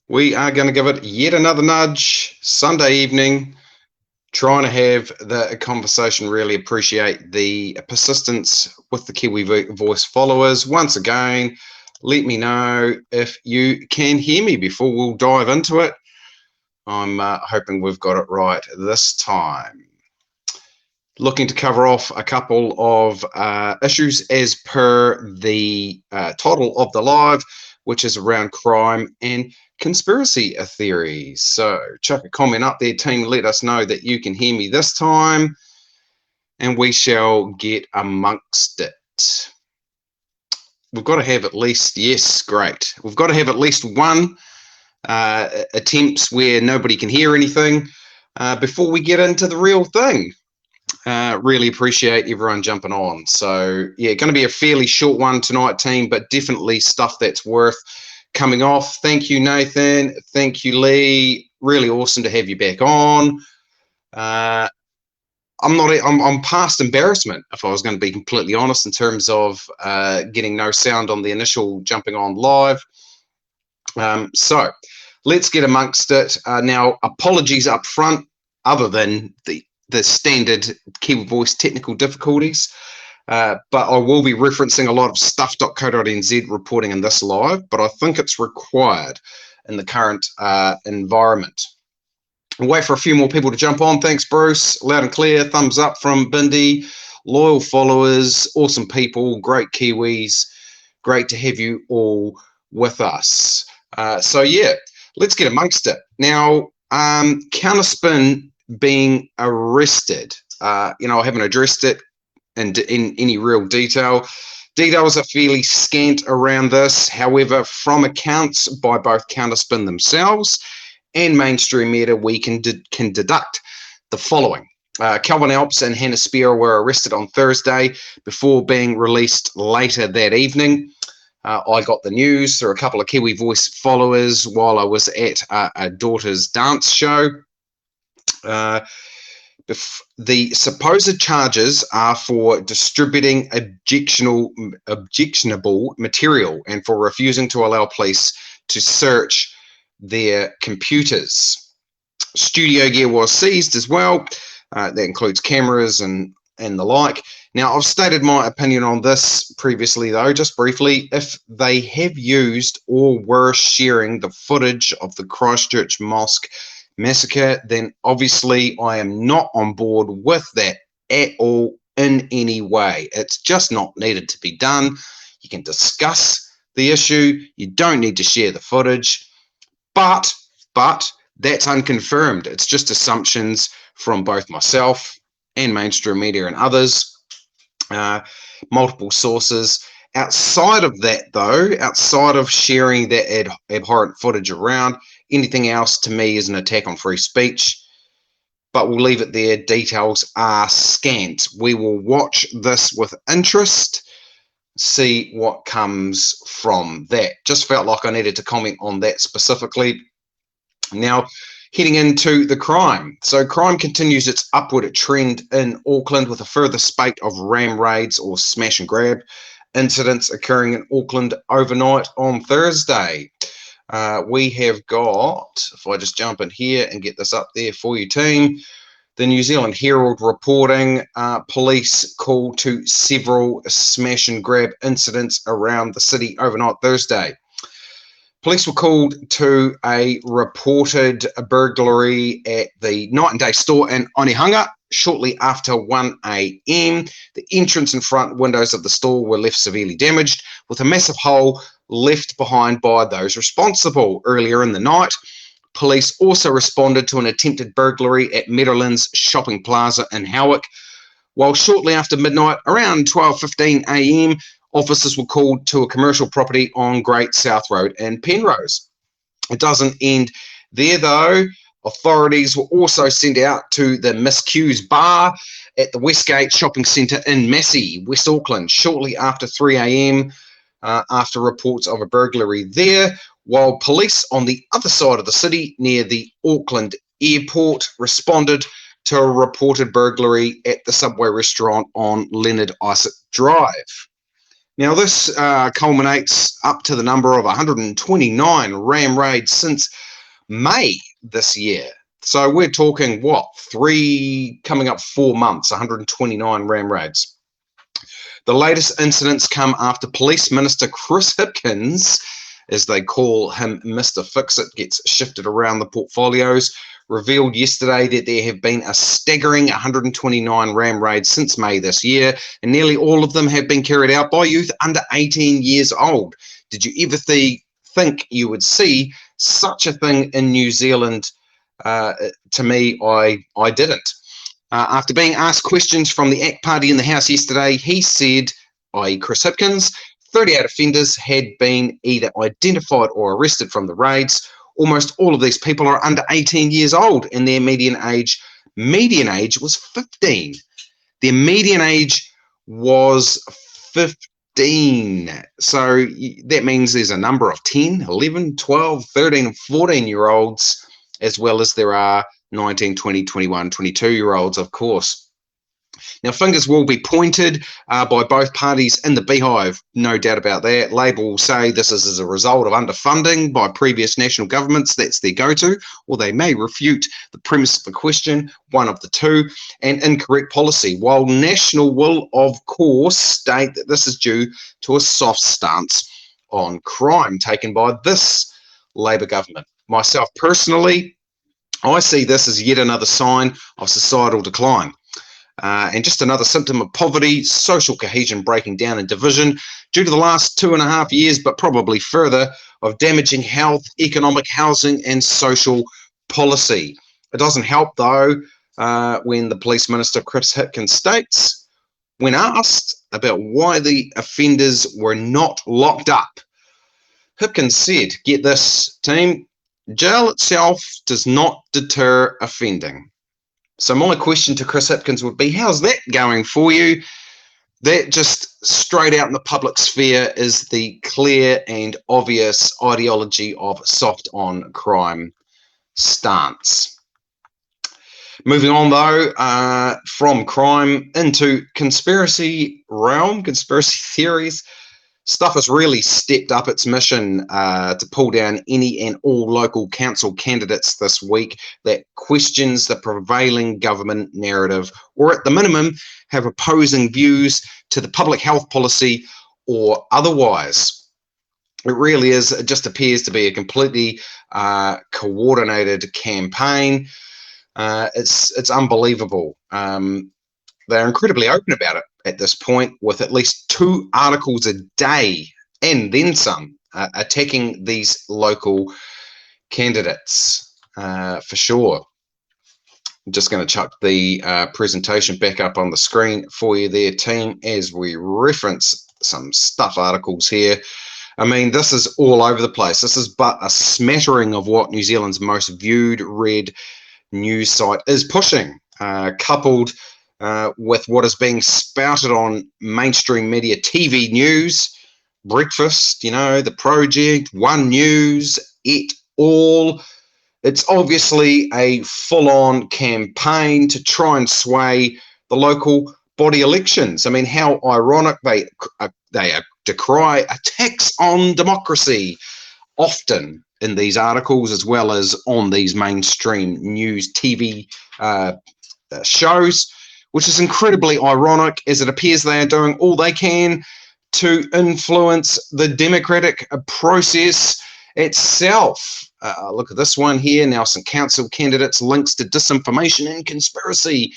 We are going to give it yet another nudge. Sunday evening, trying to have the conversation. Really appreciate the persistence with the Kiwi Voice followers. Once again, let me know if you can hear me before we'll dive into it. I'm hoping we've got it right this time. Looking to cover off a couple of issues as per the title of the live, which is around crime and conspiracy theories. So chuck a comment up there, team. Let us know that you can hear me this time, and we shall get amongst it. We've got to have at least, yes, great. We've got to have at least one attempts where nobody can hear anything before we get into the real thing. Really appreciate everyone jumping on. So yeah, going to be a fairly short one tonight, team, but definitely stuff that's worth coming off. Thank you, Nathan. Thank you, Lee. Really awesome to have you back on. I'm past embarrassment, if I was going to be completely honest, in terms of getting no sound on the initial jumping on live. So let's get amongst it. Now, apologies up front, other than the standard Kiwi Voice technical difficulties, but I will be referencing a lot of stuff.co.nz reporting in this live, but I think it's required in the current environment. I'll wait for a few more people to jump on. Thanks, Bruce. Loud and clear. Thumbs up from Bindi. Loyal followers, awesome people, great Kiwis. Great to have you all with us. So yeah, let's get amongst it. Now, Counterspin being arrested. I haven't addressed it in any real detail. Details are fairly scant around this. However, from accounts by both Counterspin themselves and mainstream media, we can deduct the following. Calvin Alps and Hannah Spear were arrested on Thursday before being released later that evening. I got the news through a couple of Kiwi Voice followers while I was at a daughter's dance show. The supposed charges are for distributing objectionable material and for refusing to allow police to search their computers. Studio gear was seized as well. That includes cameras and the like. Now, I've stated my opinion on this previously, though, just briefly. If they have used or were sharing the footage of the Christchurch Mosque massacre, then obviously I am not on board with that at all in any way. It's just not needed to be done. You can discuss the issue. You don't need to share the footage. But that's unconfirmed. It's just assumptions from both myself and mainstream media and others, multiple sources. Outside of that, though, outside of sharing that abhorrent footage around, anything else to me is an attack on free speech. But we'll leave it there. Details are scant. We will watch this with interest, see what comes from that. Just felt like I needed to comment on that specifically. Now, heading into the crime. So crime continues its upward trend in Auckland with a further spate of ram raids or smash and grab incidents occurring in Auckland overnight on Thursday. We have got, if I just jump in here and get this up there for you, team, the New Zealand Herald reporting police call to several smash and grab incidents around the city overnight Thursday. Police were called to a reported burglary at the Night and Day store in Onehunga shortly after 1 a.m. The entrance and front windows of the store were left severely damaged, with a massive hole left behind by those responsible. Earlier in the night, police also responded to an attempted burglary at Meadowlands Shopping Plaza in Howick, while shortly after midnight, around 12:15 a.m., officers were called to a commercial property on Great South Road in Penrose. It doesn't end there, though. Authorities were also sent out to the Miss Q's bar at the Westgate Shopping Centre in Massey, West Auckland, shortly after 3 a.m. After reports of a burglary there, while police on the other side of the city near the Auckland airport responded to a reported burglary at the Subway restaurant on Leonard Isaac Drive. Now, this culminates up to the number of 129 ram raids since May this year. So we're talking, what, coming up 4 months, 129 ram raids. The latest incidents come after Police Minister Chris Hipkins, as they call him, Mr. Fix-It, gets shifted around the portfolios, revealed yesterday that there have been a staggering 129 ram raids since May this year, and nearly all of them have been carried out by youth under 18 years old. Did you ever think you would see such a thing in New Zealand? To me, I didn't. After being asked questions from the ACT Party in the House yesterday, he said, i.e. Chris Hipkins, 38 offenders had been either identified or arrested from the raids. Almost all of these people are under 18 years old, and their median age was 15. Their median age was 15. So that means there's a number of 10, 11, 12, 13, and 14-year-olds, as well as there are 19, 20, 21, 22-year-olds, of course. Now, fingers will be pointed by both parties in the beehive, no doubt about that. Labour will say this is as a result of underfunding by previous national governments. That's their go-to. Or they may refute the premise of the question, one of the two, and incorrect policy, while National will, of course, state that this is due to a soft stance on crime taken by this Labour government. Myself personally, I see this as yet another sign of societal decline. And just another symptom of poverty, social cohesion breaking down, and division due to the last 2.5 years, but probably further, of damaging health, economic, housing, and social policy. It doesn't help, though, when the Police Minister, Chris Hipkins, states, when asked about why the offenders were not locked up, Hipkins said, get this, team, jail itself does not deter offending. So my question to Chris Hipkins would be, how's that going for you? That just straight out in the public sphere is the clear and obvious ideology of soft on crime stance. Moving on, though, from crime into conspiracy realm, conspiracy theories. Stuff has really stepped up its mission to pull down any and all local council candidates this week that questions the prevailing government narrative, or at the minimum have opposing views to the public health policy or otherwise. It really is, it just appears to be a completely coordinated campaign. It's unbelievable. They're incredibly open about it at this point, with at least 2 articles a day and then some attacking these local candidates for sure. I'm just going to chuck the presentation back up on the screen for you there, team, as we reference some stuff articles here. I mean, this is all over the place. This is but a smattering of what New Zealand's most viewed, read news site is pushing, coupled with what is being spouted on mainstream media, TV news, breakfast, the project, One News, it all. It's obviously a full-on campaign to try and sway the local body elections. I mean, how ironic they decry attacks on democracy often in these articles, as well as on these mainstream news TV shows, which is incredibly ironic, as it appears they are doing all they can to influence the democratic process itself. Look at this one here, Nelson Council candidates links to disinformation and conspiracy.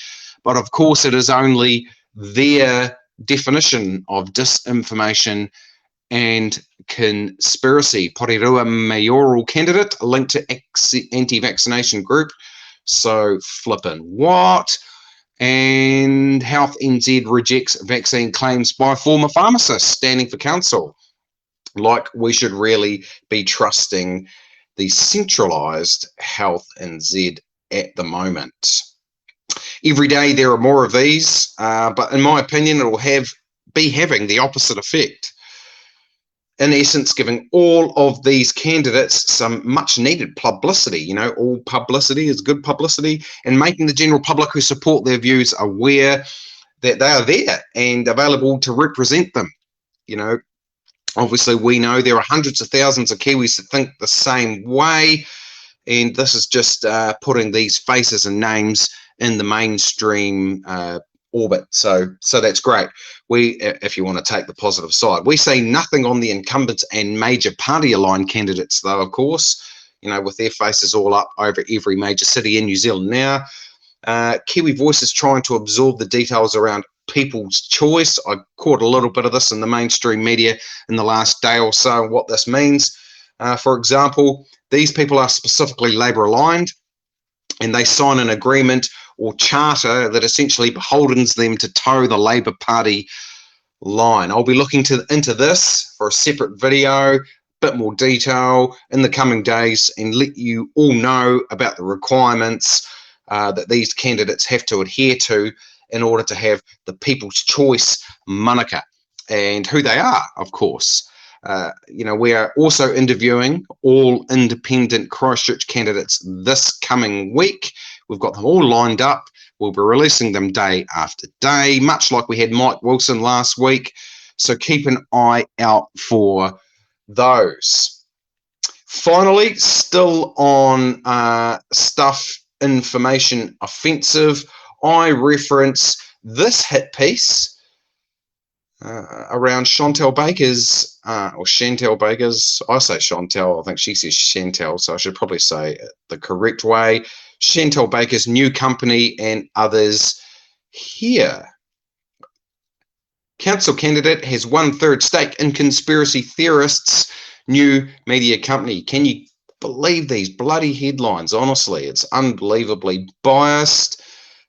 But of course, it is only their definition of disinformation and conspiracy. Porirua mayoral candidate linked to anti-vaccination group. So flippin' what? And Health NZ rejects vaccine claims by former pharmacists standing for council. Like we should really be trusting the centralised Health NZ at the moment. Every day there are more of these, but in my opinion, it will be having the opposite effect. In essence, giving all of these candidates some much needed publicity. All publicity is good publicity, and making the general public who support their views aware that they are there and available to represent them. You know, obviously we know there are hundreds of thousands of Kiwis that think the same way, and this is just putting these faces and names in the mainstream orbit. So that's great. If you want to take the positive side, we say nothing on the incumbents and major party aligned candidates, though, of course, you know, with their faces all up over every major city in New Zealand now. Kiwi Voice is trying to absorb the details around people's choice. I caught a little bit of this in the mainstream media in the last day or so, what this means. For example, these people are specifically Labour aligned, and they sign an agreement or charter that essentially beholdens them to toe the Labour Party line. I'll be looking into this for a separate video, bit more detail in the coming days, and let you all know about the requirements that these candidates have to adhere to in order to have the People's Choice moniker, and who they are, of course. You know, we are also interviewing all independent Christchurch candidates this coming week. We've got them all lined up. We'll be releasing them day after day, much like we had Mike Wilson last week. So keep an eye out for those. Finally, still on stuff information offensive, I reference this hit piece around Chantal Baker's, or Chantal Baker's, I say Chantal, I think she says Chantal, so I should probably say it the correct way. Chantal Baker's new company and others here. Council candidate has 1/3 stake in conspiracy theorists' new media company. Can you believe these bloody headlines? Honestly, it's unbelievably biased.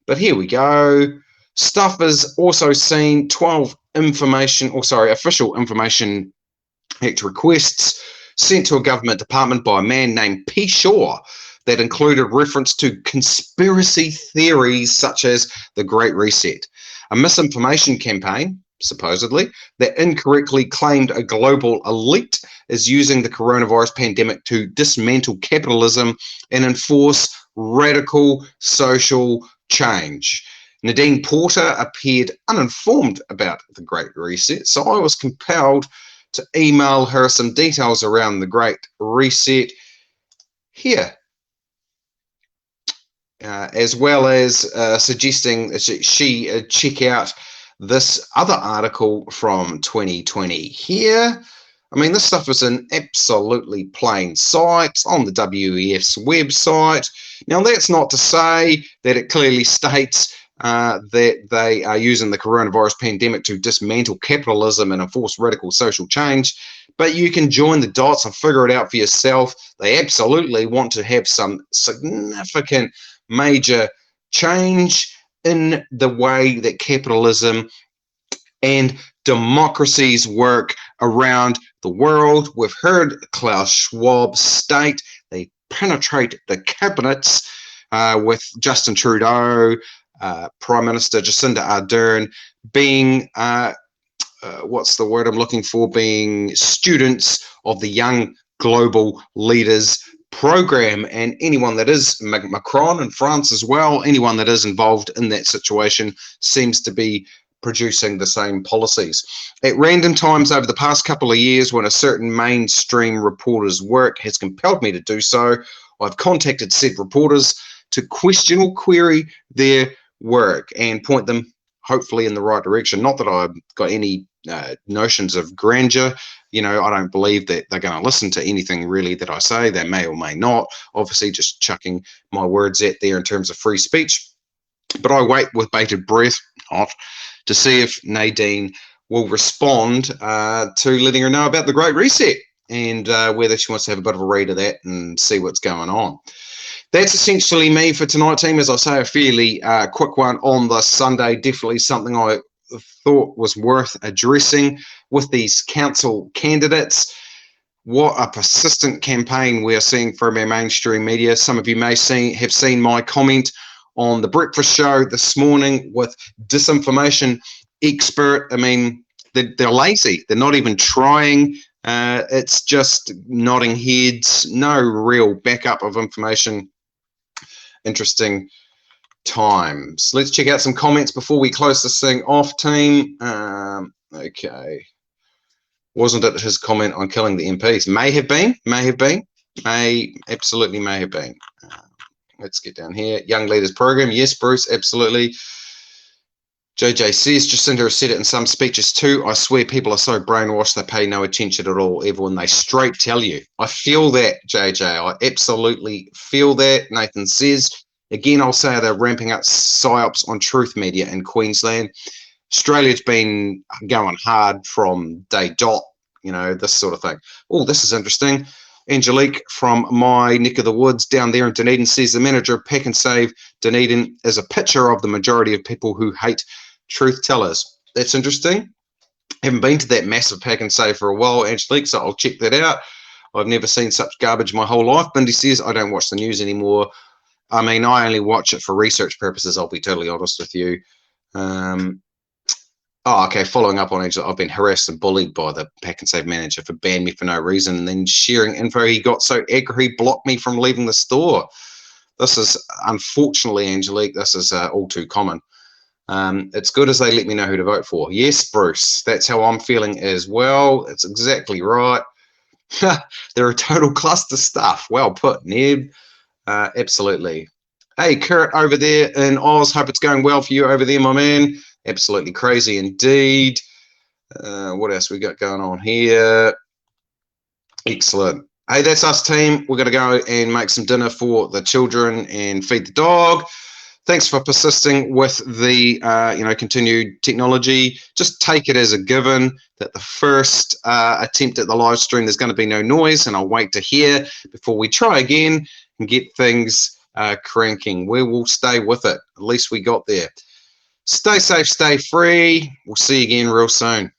But here we go. Stuff is also seen 12 official Information Act requests sent to a government department by a man named P. Shaw that included reference to conspiracy theories such as the Great Reset, a misinformation campaign, supposedly, that incorrectly claimed a global elite is using the coronavirus pandemic to dismantle capitalism and enforce radical social change. Nadine Porter appeared uninformed about the Great Reset, so I was compelled to email her some details around the Great Reset here, as well as suggesting that she check out this other article from 2020 here. I mean, this stuff is in absolutely plain sight on the WEF's website. Now, that's not to say that it clearly states that they are using the coronavirus pandemic to dismantle capitalism and enforce radical social change, but you can join the dots and figure it out for yourself. They absolutely want to have some significant major change in the way that capitalism and democracies work around the world. We've heard Klaus Schwab state they penetrate the cabinets with Justin Trudeau, Prime Minister Jacinda Ardern being, what's the word I'm looking for, being students of the Young Global Leaders program, and anyone that is, Macron in France as well, anyone that is involved in that situation seems to be producing the same policies. At random times over the past couple of years, when a certain mainstream reporter's work has compelled me to do so, I've contacted said reporters to question or query their work and point them hopefully in the right direction. Not that I've got any notions of grandeur. You know, I don't believe that they're going to listen to anything really that I say. They may or may not. Obviously, just chucking my words out there in terms of free speech. But I wait with bated breath, to see if Nadine will respond to letting her know about the Great Reset and whether she wants to have a bit of a read of that and see what's going on. That's essentially me for tonight, team. As I say, a fairly quick one on the Sunday. Definitely something I thought was worth addressing with these council candidates. What a persistent campaign we're seeing from our mainstream media. Some of you may have seen my comment on the breakfast show this morning with disinformation expert. I mean, they're lazy. They're not even trying. It's just nodding heads. No real backup of information. Interesting times. Let's check out some comments before we close this thing off, team. Okay. Wasn't it his comment on killing the MPs? May have been, absolutely may have been. Let's get down here. Young Leaders Program. Yes, Bruce, absolutely. JJ says, Jacinda has said it in some speeches too. I swear people are so brainwashed they pay no attention at all, everyone. They straight tell you. I feel that, JJ. I absolutely feel that. Nathan says, again, I'll say they're ramping up psyops on truth media in Queensland. Australia's been going hard from day dot, this sort of thing. Oh, this is interesting. Angelique from my neck of the woods down there in Dunedin says the manager of Pack and Save Dunedin is a picture of the majority of people who hate truth tellers. That's interesting. Haven't been to that massive Pack and Save for a while, Angelique, so I'll check that out. I've never seen such garbage my whole life. Bindi says, I don't watch the news anymore. I mean, I only watch it for research purposes, I'll be totally honest with you. Oh, okay. Following up on Angela, I've been harassed and bullied by the Pack and Save manager for banning me for no reason, and then sharing info. He got so angry, he blocked me from leaving the store. This is, unfortunately, Angelique, this is all too common. It's good as they let me know who to vote for. Yes, Bruce, that's how I'm feeling as well. It's exactly right. They're a total cluster stuff. Well put, Neb. Absolutely. Hey, Kurt over there in Oz. Hope it's going well for you over there, my man. Absolutely crazy indeed. What else we got going on here? Excellent. Hey, that's us, team. We're going to go and make some dinner for the children and feed the dog. Thanks for persisting with the continued technology. Just take it as a given that the first attempt at the live stream, there's going to be no noise, and I'll wait to hear before we try again and get things cranking. We will stay with it. At least we got there. Stay safe, stay free. We'll see you again real soon.